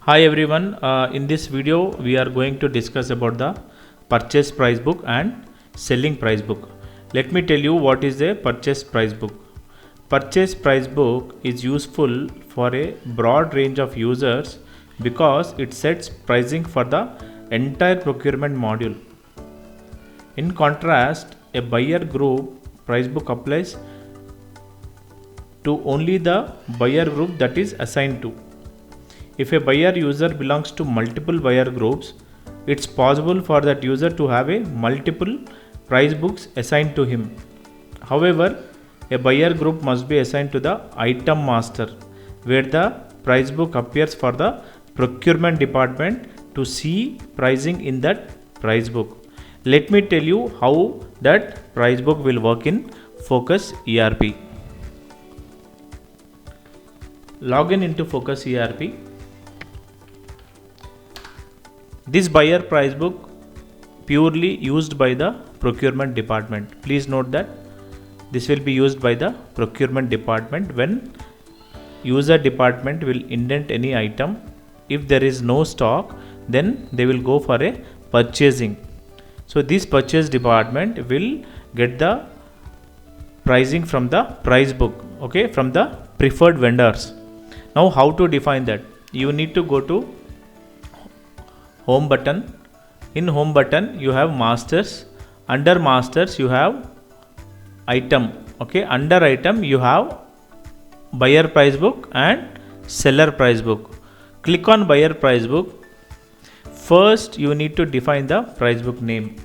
Hi everyone, in this video we are going to discuss about the purchase price book and selling price book. Let me tell you what is a purchase price book. Purchase price book is useful for a broad range of users because it sets pricing for the entire procurement module. In contrast, a buyer group price book applies to only the buyer group that is assigned to. If a buyer user belongs to multiple buyer groups, it's possible for that user to have a multiple price books assigned to him. However, a buyer group must be assigned to the item master, where the price book appears for the procurement department to see pricing in that price book. Let me tell you how that price book will work in Focus-ERP. Login into Focus-ERP. This buyer price book purely used by the procurement department. Please note that this will be used by the procurement department when user department will indent any item. If there is no stock, then they will go for a purchasing. So this purchase department will get the pricing from the price book, okay, from the preferred vendors. Now how to define that? You need to go to home button. In home button you have masters. Under masters you have item, okay. Under item you have buyer price book and seller price book. Click on buyer price book. First you need to define the price book name.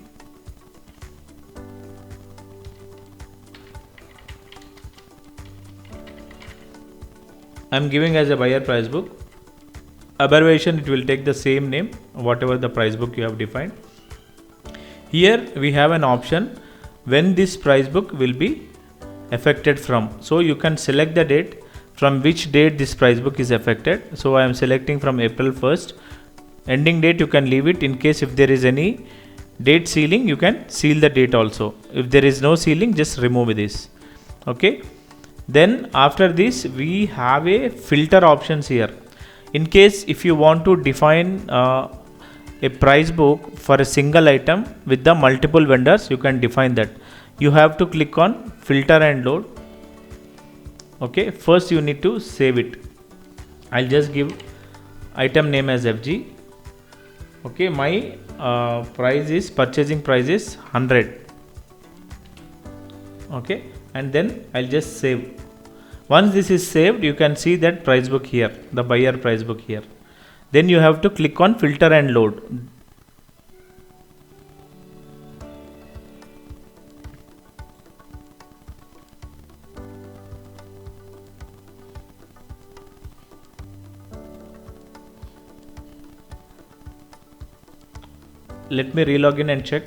I am giving as a buyer price book. Abbreviation, it will take the same name whatever the price book you have defined. Here we have an option when this price book will be affected from. So you can select the date from which date this price book is affected. So I am selecting from April 1st. Ending date you can leave it. In case if there is any date sealing, you can seal the date also. If there is no sealing, just remove this, okay. Then after this we have a filter options here. In case if you want to define a price book for a single item with the multiple vendors, you can define that. You have to click on filter and load, okay. First you need to save it. I'll just give item name as FG, okay. My price is purchasing price is 100, okay, and then I'll just save. Once this is saved, you can see that price book here, the buyer price book here. Then you have to click on filter and load. Let me relog in and check.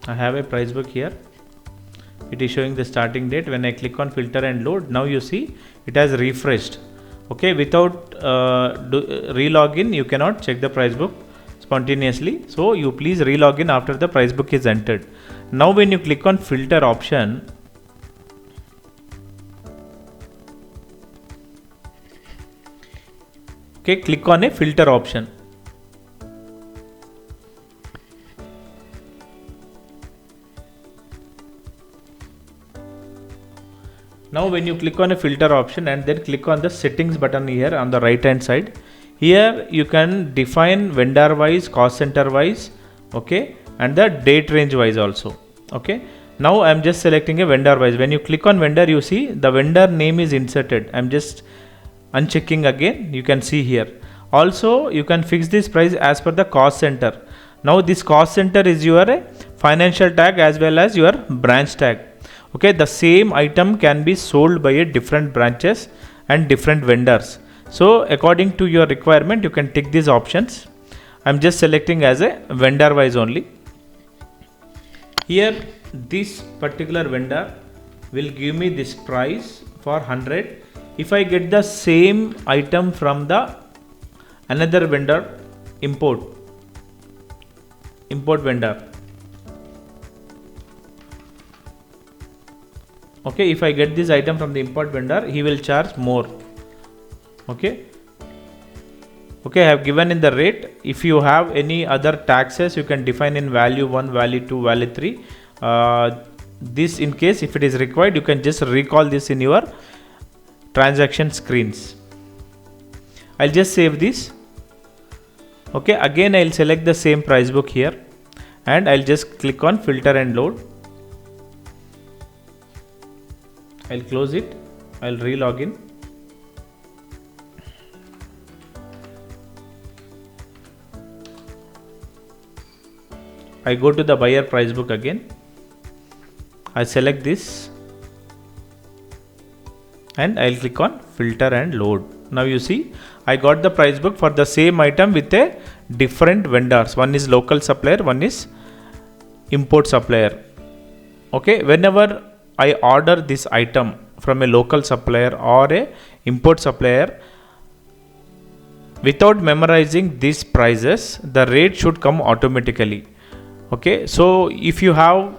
I have a price book here. It is showing the starting date. When I click on filter and load, now you see it has refreshed, okay. Without relog in, you cannot check the price book spontaneously, so you please relog in after the price book is entered. Now when you click on filter option, okay, click on a filter option. Now when you click on a filter option and then click on the settings button here on the right hand side, here you can define vendor wise, cost center wise, okay, and the date range wise also, okay. Now I am just selecting a vendor wise. When you click on vendor, you see the vendor name is inserted. I am just unchecking again. You can see here. Also you can fix this price as per the cost center. Now this cost center is your financial tag as well as your branch tag. Okay, the same item can be sold by a different branches and different vendors. So according to your requirement, you can tick these options. I'm just selecting as a vendor wise only. Here this particular vendor will give me this price for 100. If I get the same item from the another vendor, import vendor, Okay, if I get this item from the import vendor, he will charge more. Okay, I have given in the rate. If you have any other taxes, you can define in value 1, value 2, value 3. This, in case if it is required, you can just recall this in your transaction screens. I'll just save this. Okay, again I'll select the same price book here and I'll just click on filter and load. I'll close it. I'll re-log in. I go to the buyer price book again. I select this and I'll click on filter and load. Now you see I got the price book for the same item with a different vendors. One is local supplier, one is import supplier. Okay, whenever I order this item from a local supplier or a import supplier, without memorizing these prices, the rate should come automatically. Okay, so if you have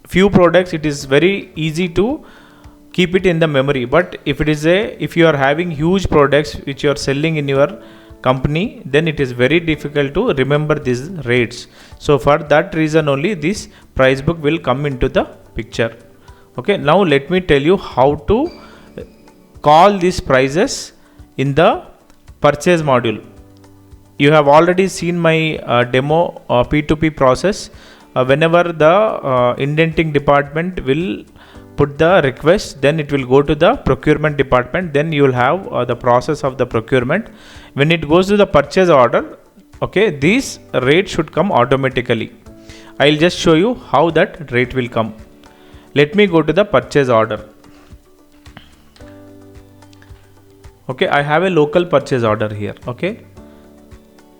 few products, it is very easy to keep it in the memory. But if you are having huge products which you are selling in your company, then it is very difficult to remember these rates. So for that reason only this price book will come into the picture. Okay, now let me tell you how to call these prices in the purchase module. You have already seen my demo P2P process. Whenever the indenting department will put the request, then it will go to the procurement department, then you will have the process of the procurement. When it goes to the purchase order, okay, this rate should come automatically. I'll just show you how that rate will come. Let me go to the purchase order. Okay, I have a local purchase order here. Okay,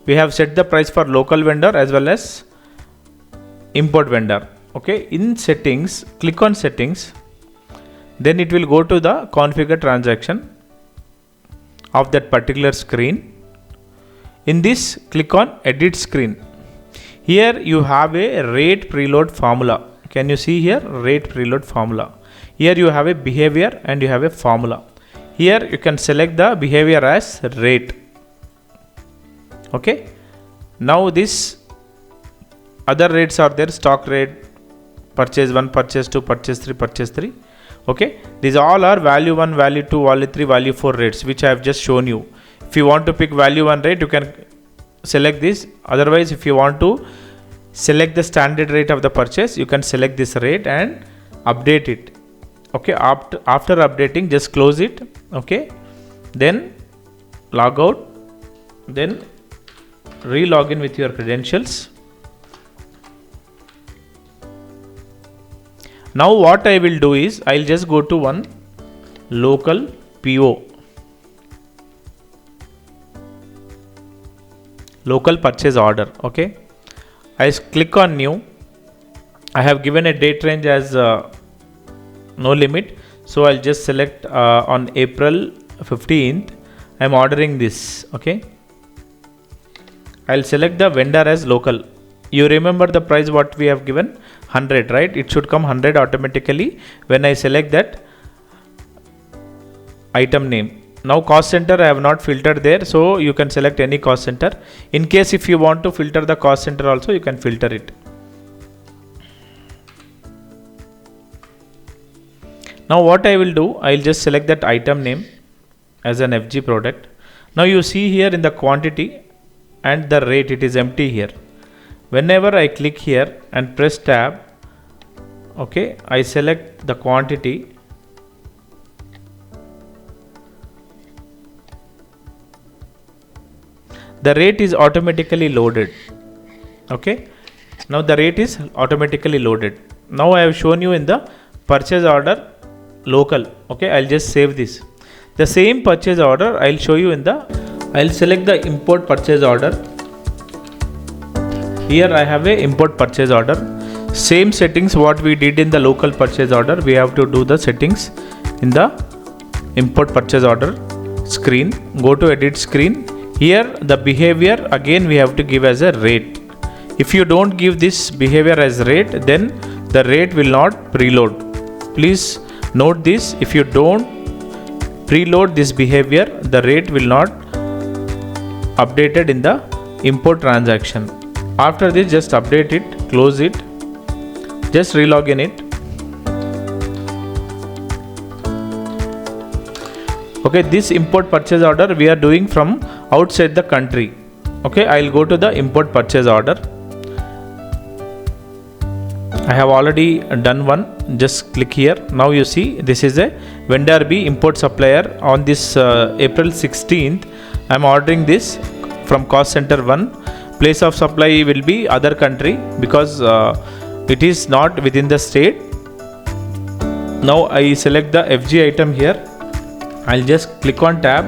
we have set the price for local vendor as well as import vendor. Okay, in settings, click on settings, then it will go to the configure transaction of that particular screen. In this, click on edit screen. Here you have a rate preload formula. Can you see here rate preload formula? Here you have a behavior and you have a formula. Here you can select the behavior as rate. Okay, now this other rates are there: stock rate, purchase 1, purchase 2, purchase 3, purchase 3. Okay, these all are value 1, value 2, value 3, value 4 rates which I have just shown you. If you want to pick value 1 rate, you can select this. Otherwise, if you want to select the standard rate of the purchase, you can select this rate and update it. Okay, after updating, just close it. Okay, then log out, then re-log in with your credentials. Now what I will do is I'll just go to one local PO, local purchase order. Okay, I click on new. I have given a date range as no limit, so I'll just select on April 15th. I'm ordering this. Okay, I'll select the vendor as local. You remember the price what we have given, 100, right? It should come 100 automatically when I select that item name. Now cost center I have not filtered there, so you can select any cost center. In case if you want to filter the cost center also, you can filter it. Now what I will do, I'll just select that item name as an FG product. Now you see here in the quantity and the rate, it is empty here. Whenever I click here and press tab, okay, I select the quantity. The rate is automatically loaded. Okay, now the rate is automatically loaded. Now I have shown you in the purchase order local. Okay, I'll just save this. The same purchase order I'll show you in the, I'll select the import purchase order. Here I have a import purchase order. Same settings what we did in the local purchase order, we have to do the settings in the import purchase order screen. Go to edit screen. Here the behavior again we have to give as a rate. If you don't give this behavior as rate, then the rate will not preload. please note this. If you don't preload this behavior, the rate will not updated in the import transaction. After this, just update it, close it, just relog in it. Okay, this import purchase order we are doing from outside the country. Okay, I'll go to the import purchase order. I have already done one. Just click here. Now you see this is a vendor B import supplier. On this April 16th, I'm ordering this from cost center 1. Place of supply will be other country because it is not within the state. Now I select the FG item here. I'll just click on tab.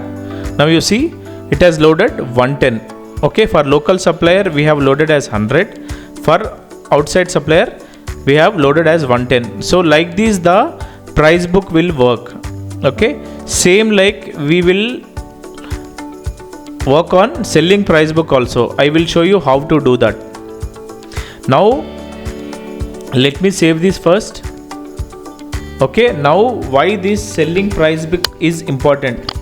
Now you see it has loaded 110. Okay, for local supplier we have loaded as 100. For outside supplier we have loaded as 110. So like this the price book will work. Okay, same like we will work on selling price book also. I will show you how to do that. Now let me save this first. Okay, now why this selling price book is important?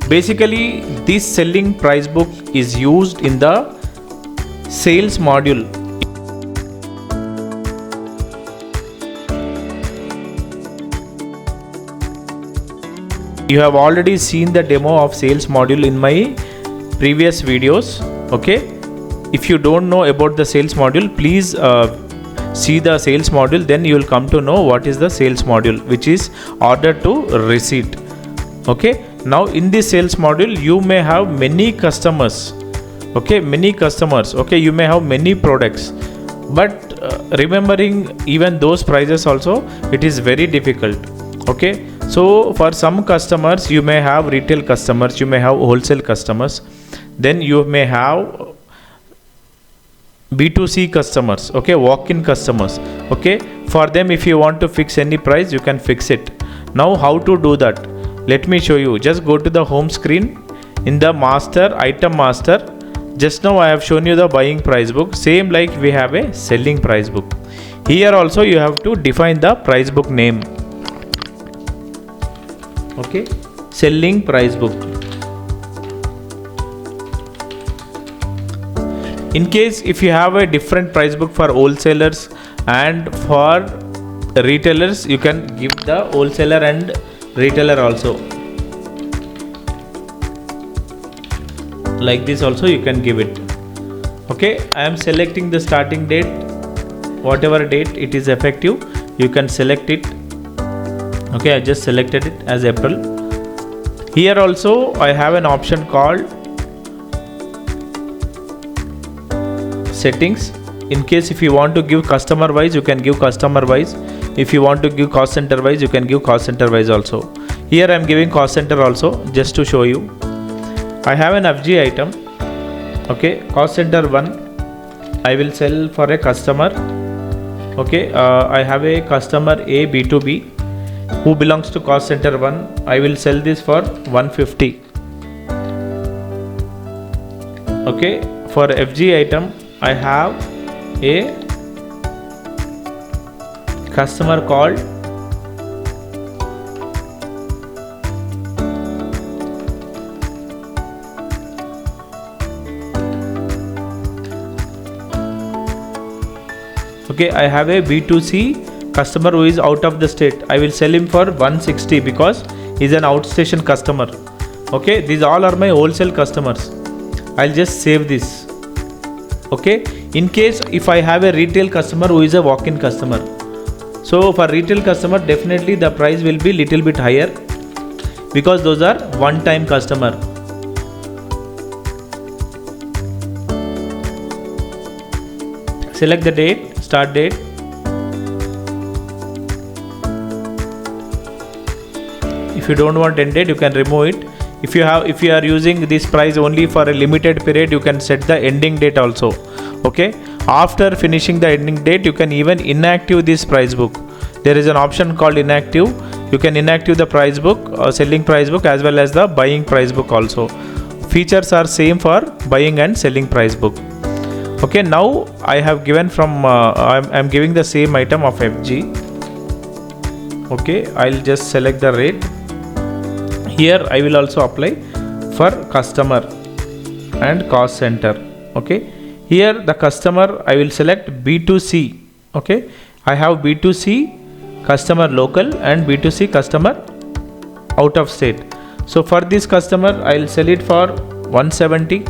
Basically this selling price book is used in the sales module. You have already seen the demo of sales module in my previous videos. Okay, if you don't know about the sales module, please see the sales module, then you will come to know what is the sales module, which is order to receipt. Okay, now in this sales module you may have many customers. Okay, many customers. Okay, you may have many products, but remembering even those prices also, it is very difficult. Okay, so for some customers you may have retail customers, you may have wholesale customers, then you may have B2C customers. Okay, walk-in customers. Okay, for them if you want to fix any price, you can fix it. Now how to do that? Let me show you. Just go to the home screen. In the master, item master, just now I have shown you the buying price book. Same like we have a selling price book. Here also you have to define the price book name. Okay, selling price book. In case if you have a different price book for wholesalers and for retailers, you can give the wholesaler and retailer also. Like this also you can give it. Okay, I am selecting the starting date. Whatever date it is effective, you can select it. Okay, I just selected it as April. Here also I have an option called settings. In case if you want to give customer wise, you can give customer wise. If you want to give cost center wise, you can give cost center wise also. Here I am giving cost center also, just to show you. I have an FG item. Okay, cost center 1 I will sell for a customer. Okay, I have a customer A B2B who belongs to cost center 1. I will sell this for 150. Okay, for FG item I have a customer called okay, I have a B2C customer who is out of the state. I will sell him for 160 because he is an outstation customer. Okay, these all are my wholesale customers. I'll just save this. Okay, in case if I have a retail customer who is a walk-in customer, so for retail customer definitely the price will be little bit higher because those are one-time customer. Select the date, start date. If you don't want end date, you can remove it. If you are using this price only for a limited period, you can set the ending date also. Okay, after finishing the ending date, you can even inactive this price book. There is an option called inactive. You can inactive the price book, selling price book, as well as the buying price book also. Features are same for buying and selling price book. Okay, now I have given from I'm giving the same item of FG. Okay, I'll just select the rate. Here I will also apply for customer and cost center. Okay, here the customer I will select B2C. Okay, I have B2C customer local and B2C customer out of state. So for this customer I will sell it for 170.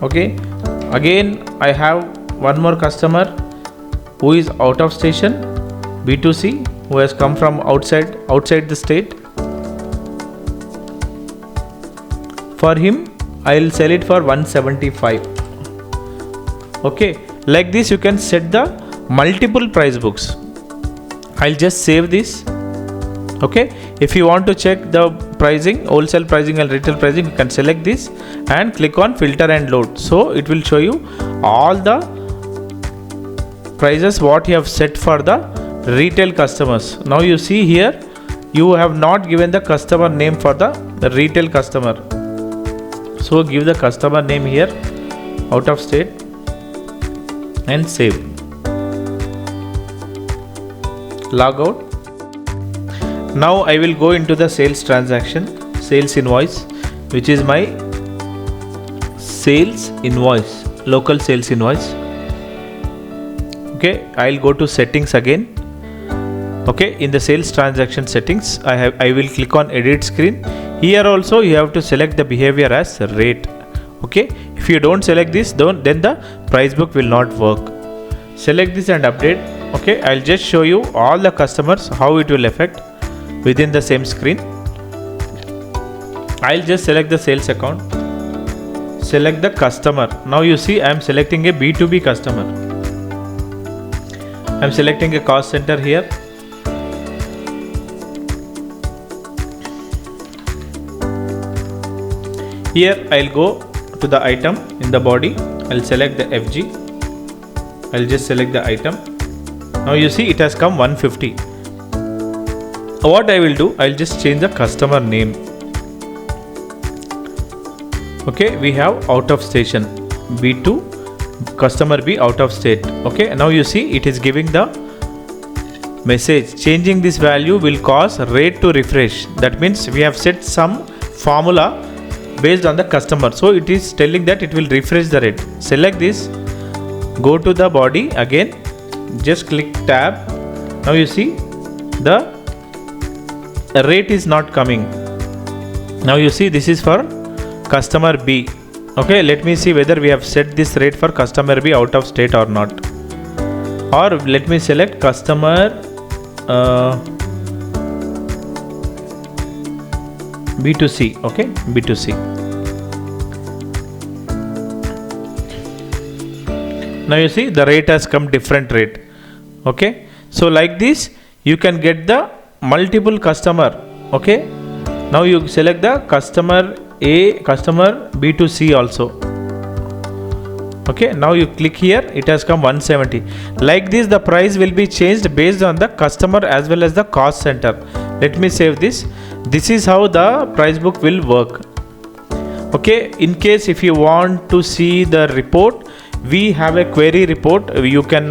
Okay, again I have one more customer who is out of station, B2C, who has come from outside the state. For him I will sell it for 175. Okay, like this you can set the multiple price books. I'll just save this. Okay, if you want to check the pricing, wholesale pricing and retail pricing, you can select this and click on filter and load. So it will show you all the prices what you have set for the retail customers. Now you see here you have not given the customer name for the retail customer. So give the customer name here, out of state, and save. Log out. Now I will go into the sales transaction, sales invoice, which is my sales invoice, local sales invoice. Okay, I'll go to settings again. Okay, in the sales transaction settings, I will click on edit screen. Here also you have to select the behavior as rate. Okay, if you don't select this, then the price book will not work. Select this and update. Okay, I'll just show you all the customers how it will affect within the same screen. I'll just select the sales account, select the customer. Now you see I am selecting a B2B customer. I am selecting a cost center here. Here I'll go to the item in the body. I'll select the FG. I'll just select the item. Now you see it has come 150. What I will do, I'll just change the customer name. Okay, we have out of station, B2, customer B out of state. Okay, now you see it is giving the message. Changing this value will cause rate to refresh. That means we have set some formula based on the customer. So it is telling that it will refresh the rate. Select this, go to the body again, just click tab. Now you see the rate is not coming. Now you see this is for customer B. Okay, let me see whether we have set this rate for customer B out of state or not. Or let me select customer B2C. Okay, B2C. Now you see the rate has come different rate. Okay, so like this you can get the multiple customer. Okay, now you select the customer A, customer B2C also. Okay, now you click here, it has come 170. Like this the price will be changed based on the customer as well as the cost center. Let me save this. This is how the price book will work. Okay, in case if you want to see the report, we have a query report. You can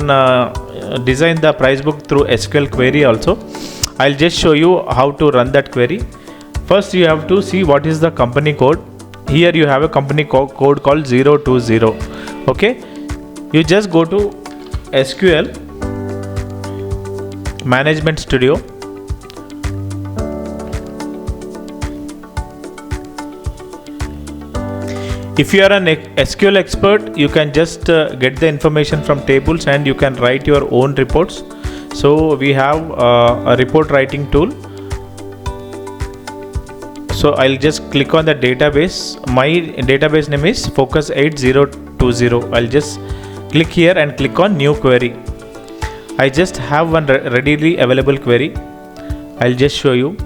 design the price book through SQL query also. I'll just show you how to run that query. First you have to see what is the company code. Here you have a company code called 020. Okay, you just go to SQL Management Studio. If you are an SQL expert, you can just get the information from tables and you can write your own reports. So we have a report writing tool. So I'll just click on the database. My database name is Focus-ERP. I'll just click here and click on new query. I just have one readily available query. I'll just show you.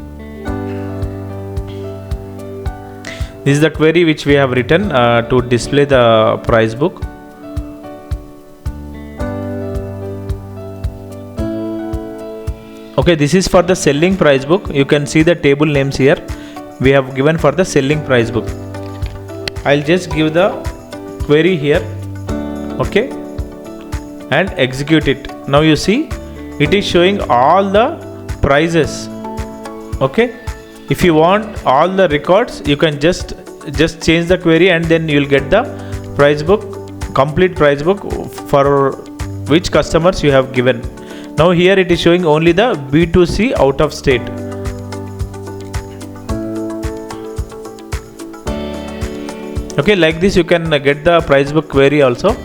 This is the query which we have written to display the price book. Okay, this is for the selling price book. You can see the table names here. We have given for the selling price book. I'll just give the query here. Okay, and execute it. Now you see it is showing all the prices. Okay, if you want all the records, you can just change the query and then you will get the price book, complete price book for which customers you have given. Now here it is showing only the B2C out of state. Okay, like this you can get the price book query also.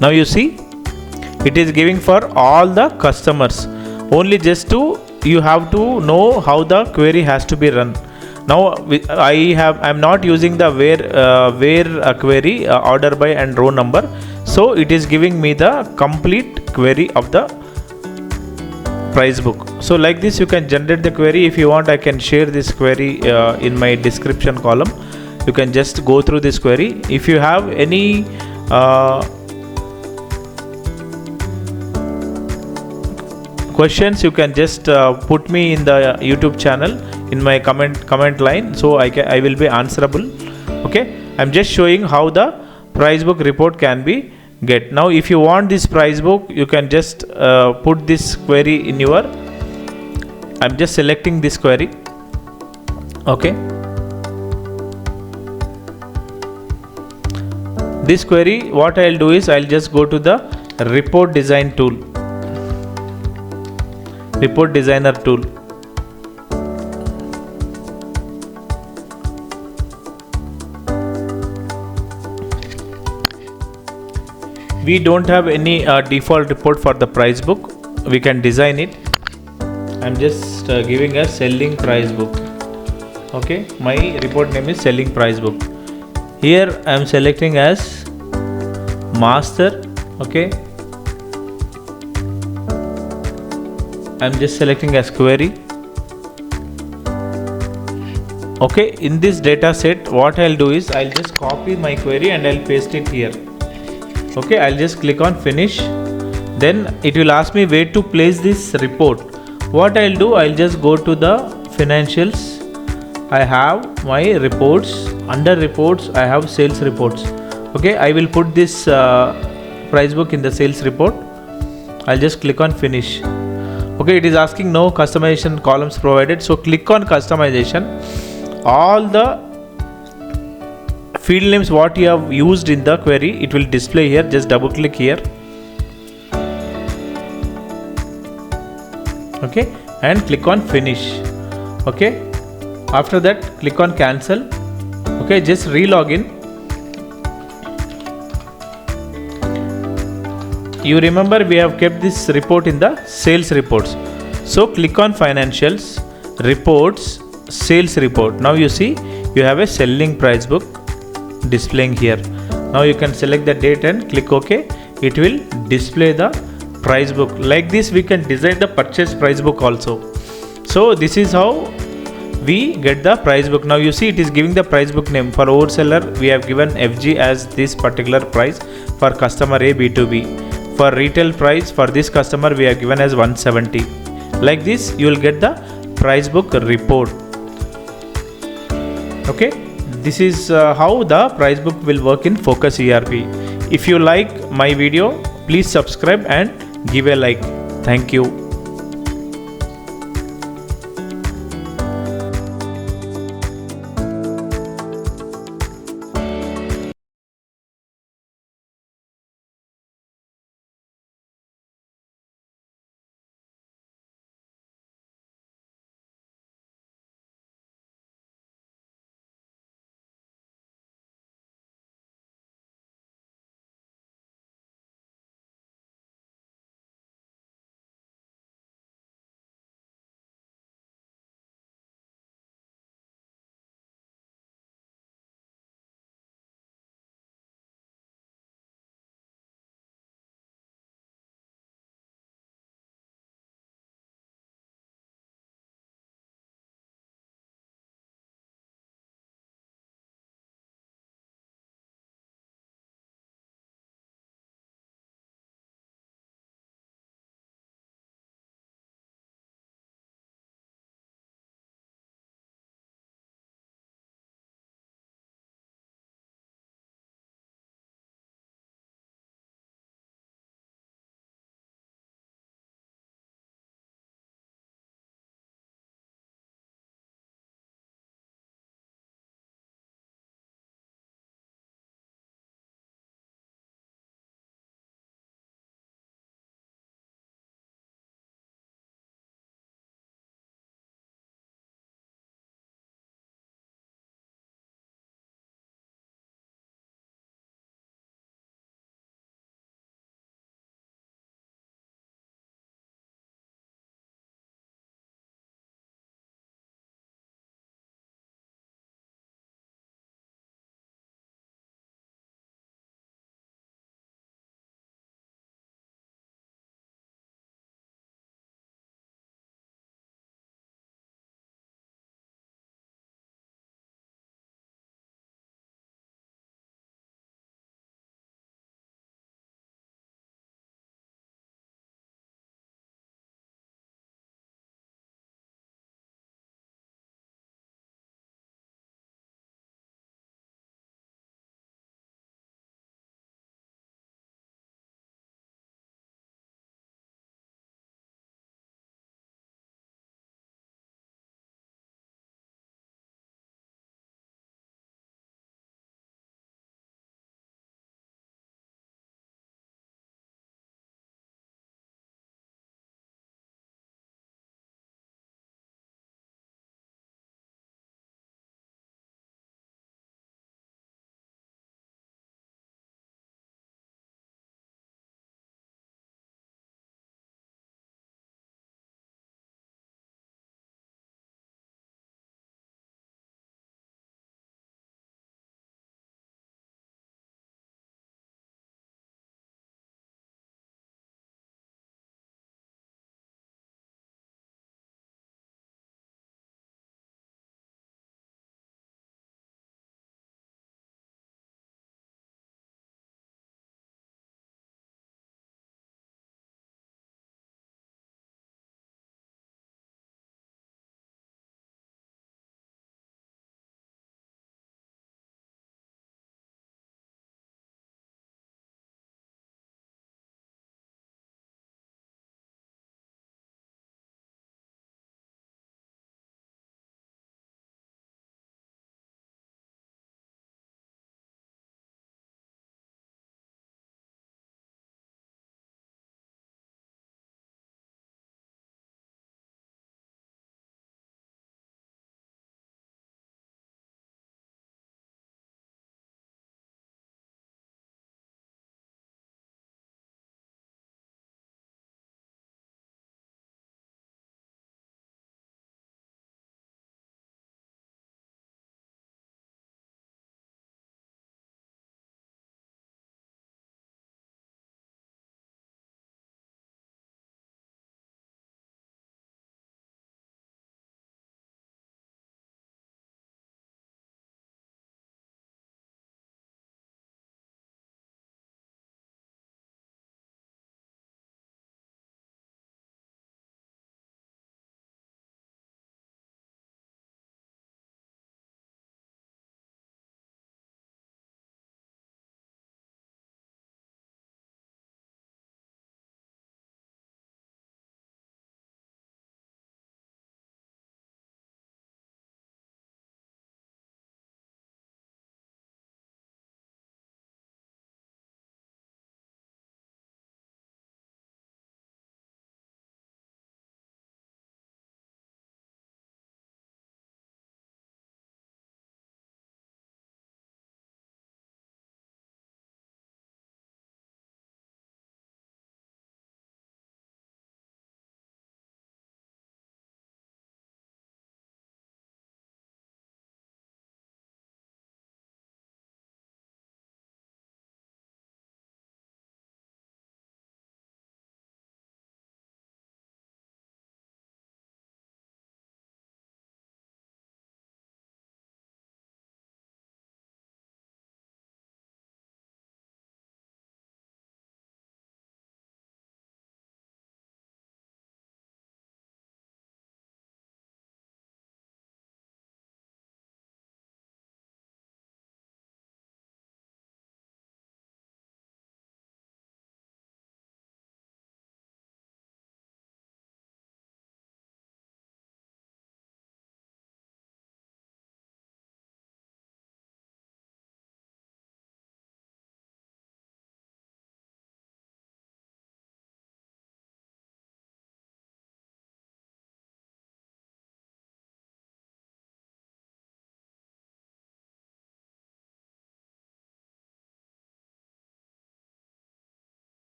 Now you see it is giving for all the customers. Only just you have to know how the query has to be run. Now I'm not using the where query order by and row number, so it is giving me the complete query of the price book. So like this you can generate the query. If you want, I can share this query in my description column. You can just go through this query. If you have any questions, you can just put me in the YouTube channel in my comment line, so I will be answerable. Okay, I'm just showing how the price book report can be get. Now if you want this price book, you can just put this query in your, I'm just selecting this query. Okay, this query, what I'll do is I'll just go to the report design tool, report designer tool. We don't have any default report for the price book. We can design it. I'm just giving a selling price book. Okay, my report name is selling price book. Here I'm selecting as master. Okay, I'm just selecting as query. Okay, in this data set, what I'll do is I'll just copy my query and I'll paste it here. Okay, I'll just click on finish. Then it will ask me where to place this report. What I'll do, I'll just go to the financials. I have my reports. Under reports, I have sales reports. Okay, I will put this price book in the sales report. I'll just click on finish. Okay, it is asking no customization columns provided. So click on customization. All the field names what you have used in the query, it will display here. Just double click here. Okay, and click on finish. Okay, after that click on cancel. Okay, just re-log in. You remember we have kept this report in the sales reports. So click on financials, reports, sales report. Now you see you have a selling price book displaying here. Now you can select the date and click OK. It will display the price book. Like this we can design the purchase price book also. So this is how we get the price book. Now you see it is giving the price book name. For overseller we have given FG as this particular price for customer A B2B. For retail price for this customer we have given as 170. Like this you will get the price book report. Okay, this is how the price book will work in Focus-ERP. If you like my video, please subscribe and give a like. Thank you.